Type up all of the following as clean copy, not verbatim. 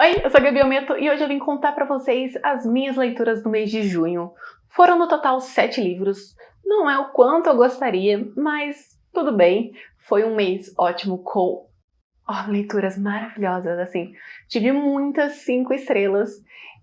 Oi, eu sou a Gabi Almeto e hoje eu vim contar pra vocês as minhas leituras do mês de junho. Foram no total 7 livros, não é o quanto eu gostaria, mas tudo bem. Foi um mês ótimo com leituras maravilhosas, assim. Tive muitas 5 estrelas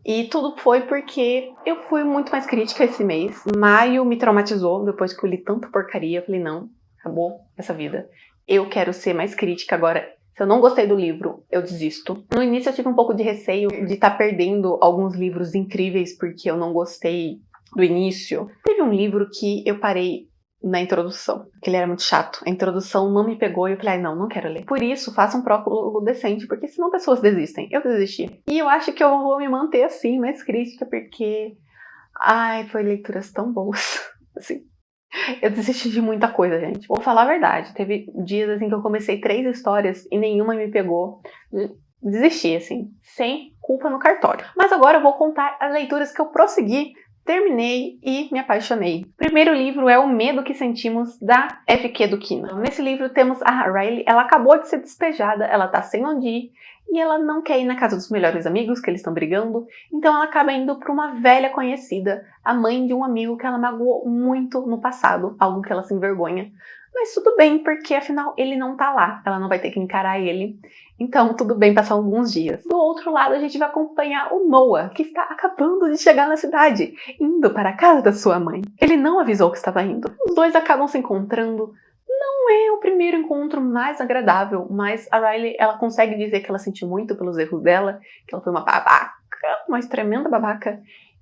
e tudo foi porque eu fui muito mais crítica esse mês. Maio me traumatizou depois que eu li tanta porcaria. Eu falei, não, acabou essa vida. Eu quero ser mais crítica agora. Se eu não gostei do livro, eu desisto. No início eu tive um pouco de receio de estar perdendo alguns livros incríveis porque eu não gostei do início. Teve um livro que eu parei na introdução, porque ele era muito chato. A introdução não me pegou e eu falei, não quero ler. Por isso, faça um prólogo decente, porque senão pessoas desistem. Eu desisti. E eu acho que eu vou me manter assim, mais crítica, porque... foi leituras tão boas. Assim, eu desisti de muita coisa, gente. Vou falar a verdade. Teve dias assim que eu comecei 3 histórias e nenhuma me pegou. Desisti, assim, sem culpa no cartório. Mas agora eu vou contar as leituras que eu prossegui, terminei e me apaixonei. O primeiro livro é O Medo que Sentimos, da F.Q. Dukina. Nesse livro temos a Riley, ela acabou de ser despejada, ela tá sem onde ir, e ela não quer ir na casa dos melhores amigos, que eles estão brigando, então ela acaba indo para uma velha conhecida, a mãe de um amigo que ela magoou muito no passado, algo que ela se envergonha. Mas tudo bem, porque afinal ele não tá lá, ela não vai ter que encarar ele, então tudo bem passar alguns dias. Do outro lado a gente vai acompanhar o Noah, que está acabando de chegar na cidade, indo para a casa da sua mãe. Ele não avisou que estava indo. Os dois acabam se encontrando. Não é o primeiro encontro mais agradável, mas a Riley, ela consegue dizer que ela sentiu muito pelos erros dela, que ela foi uma babaca, uma tremenda babaca,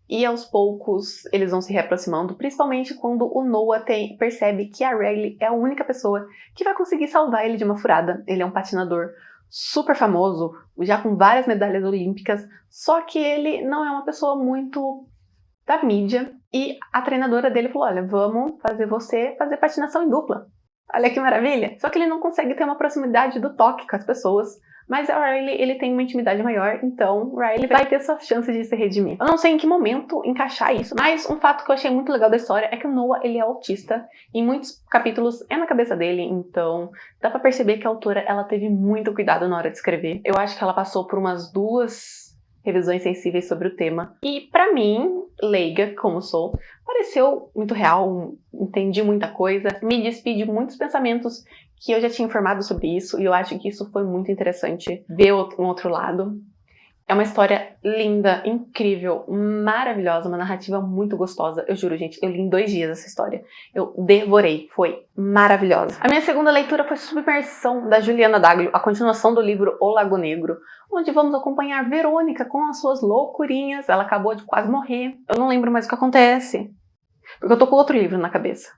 e aos poucos eles vão se reaproximando, principalmente quando o Noah percebe que a Riley é a única pessoa que vai conseguir salvar ele de uma furada. Ele é um patinador super famoso, já com várias medalhas olímpicas, só que ele não é uma pessoa muito da mídia, e a treinadora dele falou, olha, vamos fazer você fazer patinação em dupla. Olha que maravilha! Só que ele não consegue ter uma proximidade do toque com as pessoas, mas a Riley, ele tem uma intimidade maior, então Riley vai ter suas chances de se redimir. Eu não sei em que momento encaixar isso, mas um fato que eu achei muito legal da história é que o Noah, ele é autista, e em muitos capítulos é na cabeça dele, então dá pra perceber que a autora, ela teve muito cuidado na hora de escrever. Eu acho que ela passou por umas 2 revisões sensíveis sobre o tema, e pra mim, leiga como sou, pareceu muito real, entendi muita coisa, me despi de muitos pensamentos que eu já tinha informado sobre isso, e eu acho que isso foi muito interessante, ver um outro lado. É uma história linda, incrível, maravilhosa, uma narrativa muito gostosa. Eu juro, gente, eu li em 2 dias essa história. Eu devorei, foi maravilhosa. A minha segunda leitura foi Submersão, da Juliana Daglio, a continuação do livro O Lago Negro, onde vamos acompanhar Verônica com as suas loucurinhas. Ela acabou de quase morrer. Eu não lembro mais o que acontece, porque eu tô com outro livro na cabeça.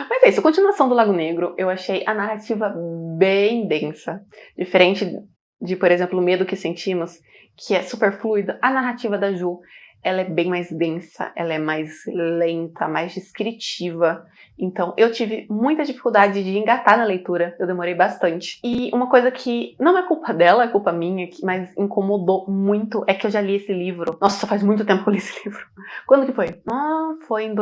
Mas é isso, a continuação do Lago Negro, eu achei a narrativa bem densa. Diferente de, por exemplo, O Medo que Sentimos, que é super fluida, a narrativa da Ju, ela é bem mais densa, ela é mais lenta, mais descritiva. Então, eu tive muita dificuldade de engatar na leitura, eu demorei bastante. E uma coisa que não é culpa dela, é culpa minha, mas incomodou muito, é que eu já li esse livro. Nossa, faz muito tempo que eu li esse livro. Quando que foi? Foi em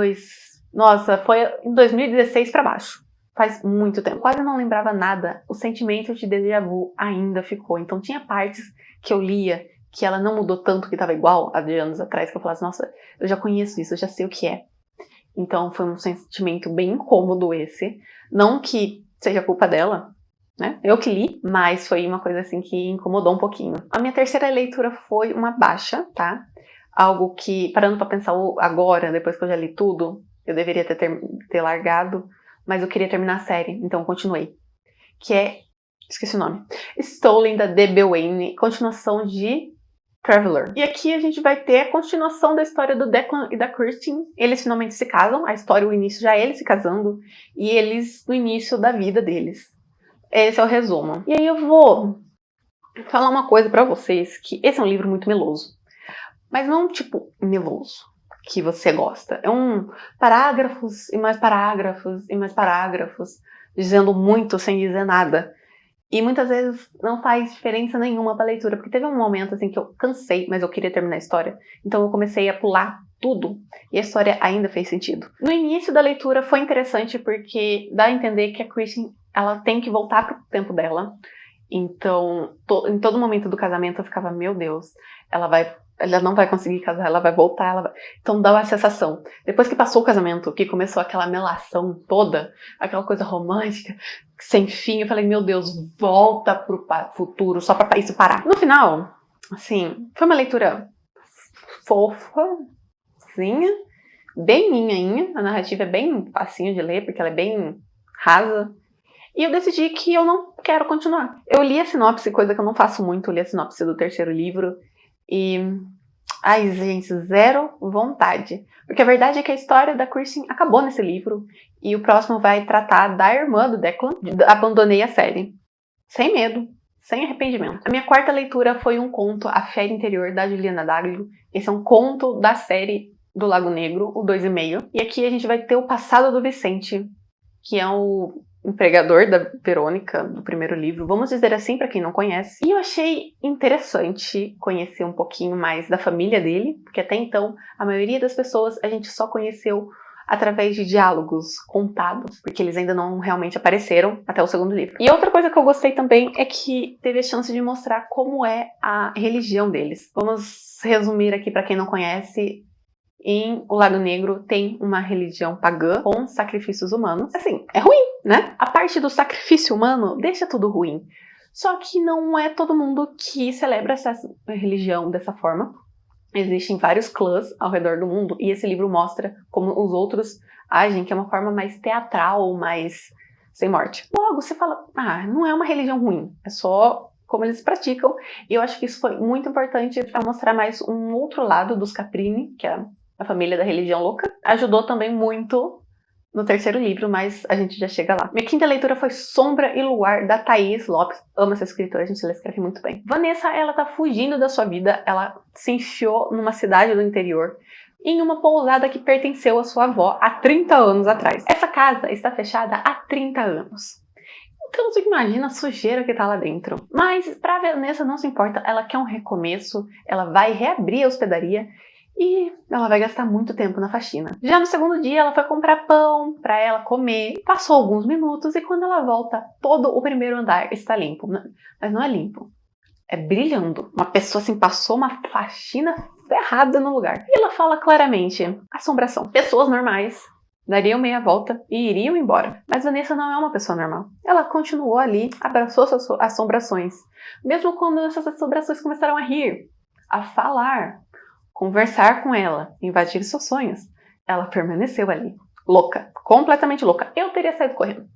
2016 pra baixo. Faz muito tempo. Quase não lembrava nada. O sentimento de déjà vu ainda ficou. Então tinha partes que eu lia que ela não mudou tanto, que estava igual há de anos atrás, que eu falasse, nossa, eu já conheço isso, eu já sei o que é. Então foi um sentimento bem incômodo esse. Não que seja culpa dela, né? Eu que li, mas foi uma coisa assim que incomodou um pouquinho. A minha terceira leitura foi uma baixa, tá? Algo que, parando pra pensar agora, depois que eu já li tudo, eu deveria ter largado, mas eu queria terminar a série, então eu continuei. Que é, esqueci o nome, Stolen, da D.B. Weiss, continuação de Traveler. E aqui a gente vai ter a continuação da história do Declan e da Kirsten. Eles finalmente se casam, a história, o início já é eles se casando, e eles no início da vida deles. Esse é o resumo. E aí eu vou falar uma coisa pra vocês, que esse é um livro muito meloso. Mas não tipo meloso, que você gosta. É parágrafos e mais parágrafos e mais parágrafos, dizendo muito sem dizer nada. E muitas vezes não faz diferença nenhuma pra leitura, porque teve um momento assim que eu cansei, mas eu queria terminar a história. Então eu comecei a pular tudo, e a história ainda fez sentido. No início da leitura foi interessante porque dá a entender que a Kristen, ela tem que voltar pro tempo dela, Então, em todo momento do casamento eu ficava, meu Deus, ela não vai conseguir casar, ela vai voltar, Então dá uma sensação. Depois que passou o casamento, que começou aquela melação toda, aquela coisa romântica, sem fim, eu falei, meu Deus, volta pro futuro, só pra isso parar. No final, assim, foi uma leitura fofazinha, bem ninhainha, a narrativa é bem facinho de ler, porque ela é bem rasa. E eu decidi que eu não quero continuar. Eu li a sinopse, coisa que eu não faço muito, eu li a sinopse do terceiro livro. E... ai, gente, zero vontade. Porque a verdade é que a história da Kirsten acabou nesse livro. E o próximo vai tratar da irmã do Declan. Abandonei a série. Sem medo, sem arrependimento. A minha quarta leitura foi um conto, A Fera Interior, da Juliana Daglio. Esse é um conto da série do Lago Negro, o 2,5. E aqui a gente vai ter o passado do Vicente, que é o empregador da Verônica, do primeiro livro, vamos dizer assim, para quem não conhece. E eu achei interessante conhecer um pouquinho mais da família dele, porque até então, a maioria das pessoas a gente só conheceu através de diálogos contados, porque eles ainda não realmente apareceram até o segundo livro. E outra coisa que eu gostei também é que teve a chance de mostrar como é a religião deles. Vamos resumir aqui para quem não conhece. Em O Lago Negro tem uma religião pagã com sacrifícios humanos. Assim, é ruim, né? A parte do sacrifício humano deixa tudo ruim. Só que não é todo mundo que celebra essa religião dessa forma. Existem vários clãs ao redor do mundo e esse livro mostra como os outros agem, que é uma forma mais teatral, mais sem morte. Logo, você fala, não é uma religião ruim, é só como eles praticam. E eu acho que isso foi muito importante para mostrar mais um outro lado dos Caprini, que é a família da religião louca. Ajudou também muito no terceiro livro, mas a gente já chega lá. Minha quinta leitura foi Sombra e Luar, da Thaís Lopes. Amo essa escritora, ela escreve muito bem. Vanessa, ela tá fugindo da sua vida, ela se enfiou numa cidade do interior, em uma pousada que pertenceu à sua avó há 30 anos atrás. Essa casa está fechada há 30 anos. Então você imagina a sujeira que tá lá dentro. Mas pra Vanessa não se importa, ela quer um recomeço, ela vai reabrir a hospedaria e ela vai gastar muito tempo na faxina. Já no segundo dia, ela foi comprar pão pra ela comer. Passou alguns minutos e quando ela volta, todo o primeiro andar está limpo. Mas não é limpo, é brilhando. Uma pessoa assim passou uma faxina ferrada no lugar. E ela fala claramente, assombração. Pessoas normais dariam meia volta e iriam embora. Mas Vanessa não é uma pessoa normal. Ela continuou ali, abraçou suas assombrações. Mesmo quando essas assombrações começaram a rir, a falar, conversar com ela, invadir seus sonhos, ela permaneceu ali, louca, completamente louca. Eu teria saído correndo,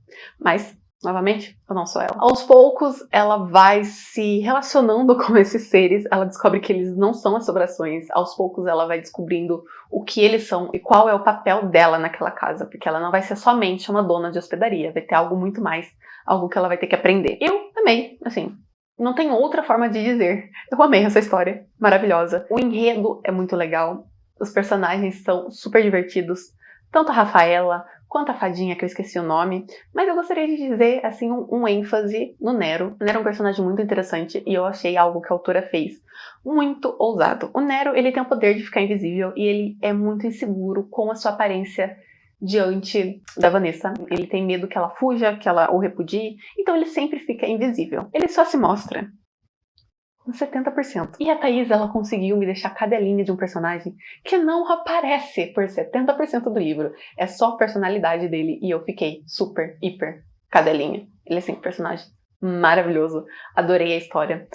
mas, novamente, eu não sou ela. Aos poucos, ela vai se relacionando com esses seres, ela descobre que eles não são assombrações, aos poucos ela vai descobrindo o que eles são e qual é o papel dela naquela casa, porque ela não vai ser somente uma dona de hospedaria, vai ter algo muito mais, algo que ela vai ter que aprender. Eu amei, assim, não tem outra forma de dizer. Eu amei essa história, maravilhosa. O enredo é muito legal, os personagens são super divertidos, tanto a Rafaela quanto a fadinha, que eu esqueci o nome, mas eu gostaria de dizer, assim, um ênfase no Nero. O Nero é um personagem muito interessante e eu achei algo que a autora fez muito ousado. O Nero, ele tem o poder de ficar invisível e ele é muito inseguro com a sua aparência diante da Vanessa. Ele tem medo que ela fuja, que ela o repudie, então ele sempre fica invisível. Ele só se mostra uns 70%. E a Thaís, ela conseguiu me deixar cadelinha de um personagem que não aparece por 70% do livro. É só a personalidade dele e eu fiquei super, hiper cadelinha. Ele é assim, um personagem maravilhoso. Adorei a história.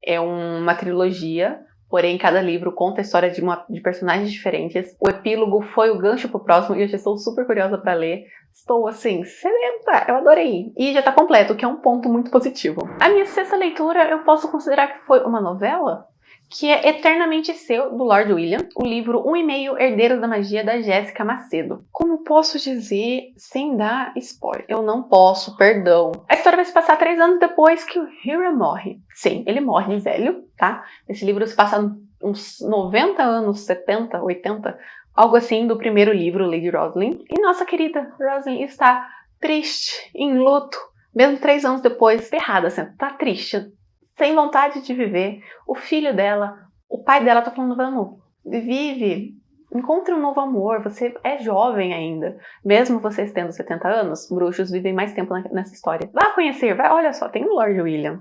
É uma trilogia, porém cada livro conta a história de personagens diferentes. O epílogo foi o gancho pro próximo e eu já estou super curiosa para ler. Estou assim, sedenta, eu adorei. E já tá completo, o que é um ponto muito positivo. A minha sexta leitura eu posso considerar que foi uma novela, que é Eternamente Seu, do Lord William, o livro 1,5 Herdeiros da Magia, da Jéssica Macedo. Como posso dizer sem dar spoiler? Eu não posso, perdão. A história vai se passar 3 anos depois que o Hiram morre. Sim, ele morre velho, tá? Esse livro se passa uns 90 anos, 70, 80, algo assim, do primeiro livro, Lady Rosalind. E nossa querida Rosalind está triste, em luto, mesmo 3 anos depois, ferrada, assim, tá triste, sem vontade de viver. O filho dela, o pai dela tá falando, vamos, vive, encontre um novo amor, você é jovem ainda. Mesmo vocês tendo 70 anos, bruxos vivem mais tempo nessa história. Vá conhecer, vai, olha só, tem o Lord William.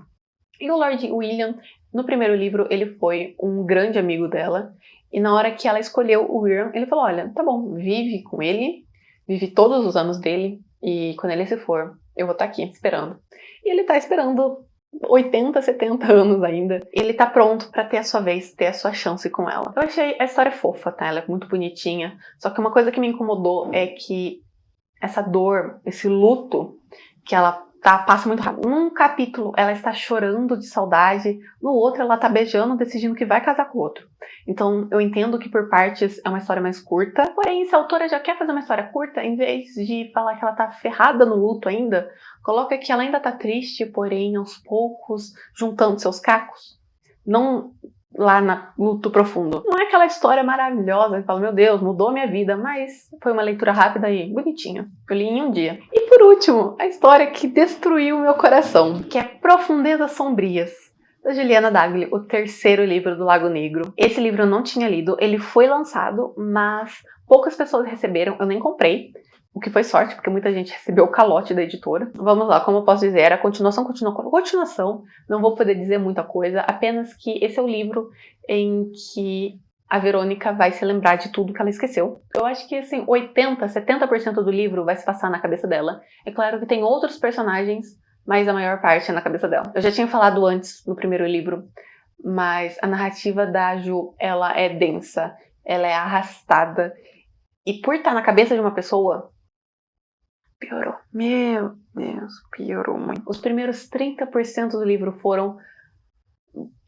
E o Lord William, no primeiro livro, ele foi um grande amigo dela. E na hora que ela escolheu o William, ele falou, olha, tá bom, vive com ele, vive todos os anos dele, e quando ele se for, eu vou estar aqui esperando. E ele tá esperando 80, 70 anos ainda. Ele tá pronto pra ter a sua vez, ter a sua chance com ela. Eu achei a história fofa, tá? Ela é muito bonitinha. Só que uma coisa que me incomodou é que essa dor, esse luto que ela passa muito rápido. Num capítulo ela está chorando de saudade, no outro ela tá beijando, decidindo que vai casar com o outro. Então eu entendo que por partes é uma história mais curta, porém se a autora já quer fazer uma história curta, em vez de falar que ela tá ferrada no luto ainda, coloca que ela ainda tá triste, porém aos poucos juntando seus cacos. Não lá no luto profundo. Não é aquela história maravilhosa que fala, meu Deus, mudou minha vida, mas foi uma leitura rápida e bonitinha. Eu li em um dia. E por último, a história que destruiu meu coração, que é Profundezas Sombrias, da Juliana Dagli, o terceiro livro do Lago Negro. Esse livro eu não tinha lido, ele foi lançado, mas poucas pessoas receberam, eu nem comprei. O que foi sorte, porque muita gente recebeu o calote da editora. Vamos lá, como eu posso dizer, era continuação, não vou poder dizer muita coisa, apenas que esse é o livro em que a Verônica vai se lembrar de tudo que ela esqueceu. Eu acho que, assim, 80, 70% do livro vai se passar na cabeça dela. É claro que tem outros personagens, mas a maior parte é na cabeça dela. Eu já tinha falado antes, no primeiro livro, mas a narrativa da Ju, ela é densa, ela é arrastada, e por estar na cabeça de uma pessoa, piorou. Meu Deus, piorou muito. Os primeiros 30% do livro foram,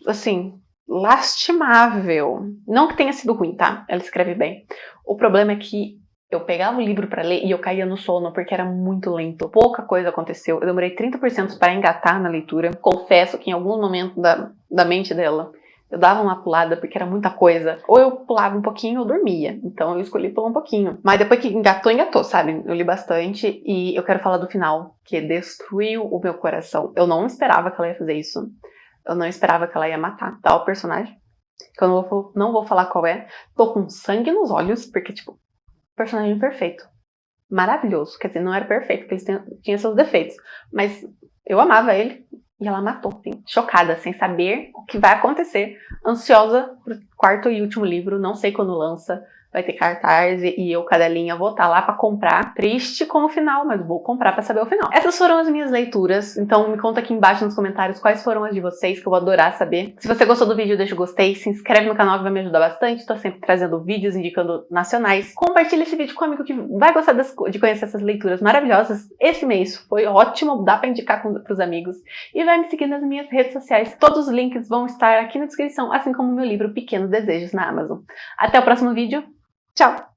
assim, lastimável. Não que tenha sido ruim, tá? Ela escreve bem. O problema é que eu pegava o livro pra ler e eu caía no sono porque era muito lento. Pouca coisa aconteceu. Eu demorei 30% para engatar na leitura. Confesso que em algum momento da mente dela, eu dava uma pulada porque era muita coisa. Ou eu pulava um pouquinho ou dormia. Então eu escolhi pular um pouquinho. Mas depois que engatou, sabe? Eu li bastante e eu quero falar do final, que destruiu o meu coração. Eu não esperava que ela ia fazer isso. Eu não esperava que ela ia matar tal personagem. Que eu não vou falar qual é. Tô com sangue nos olhos, porque, tipo, personagem perfeito. Maravilhoso. Quer dizer, não era perfeito, porque ele tinha seus defeitos. Mas eu amava ele. E ela matou, assim, chocada, sem saber o que vai acontecer. Ansiosa pro quarto e último livro, não sei quando lança. Vai ter cartaz e eu, cadelinha, vou estar lá pra comprar. Triste com o final, mas vou comprar pra saber o final. Essas foram as minhas leituras, então me conta aqui embaixo nos comentários quais foram as de vocês, que eu vou adorar saber. Se você gostou do vídeo, deixa o gostei, se inscreve no canal que vai me ajudar bastante. Tô sempre trazendo vídeos indicando nacionais. Compartilha esse vídeo com um amigo que vai gostar de conhecer essas leituras maravilhosas. Esse mês foi ótimo, dá pra indicar pros amigos. E vai me seguir nas minhas redes sociais. Todos os links vão estar aqui na descrição, assim como o meu livro Pequenos Desejos na Amazon. Até o próximo vídeo. Tchau!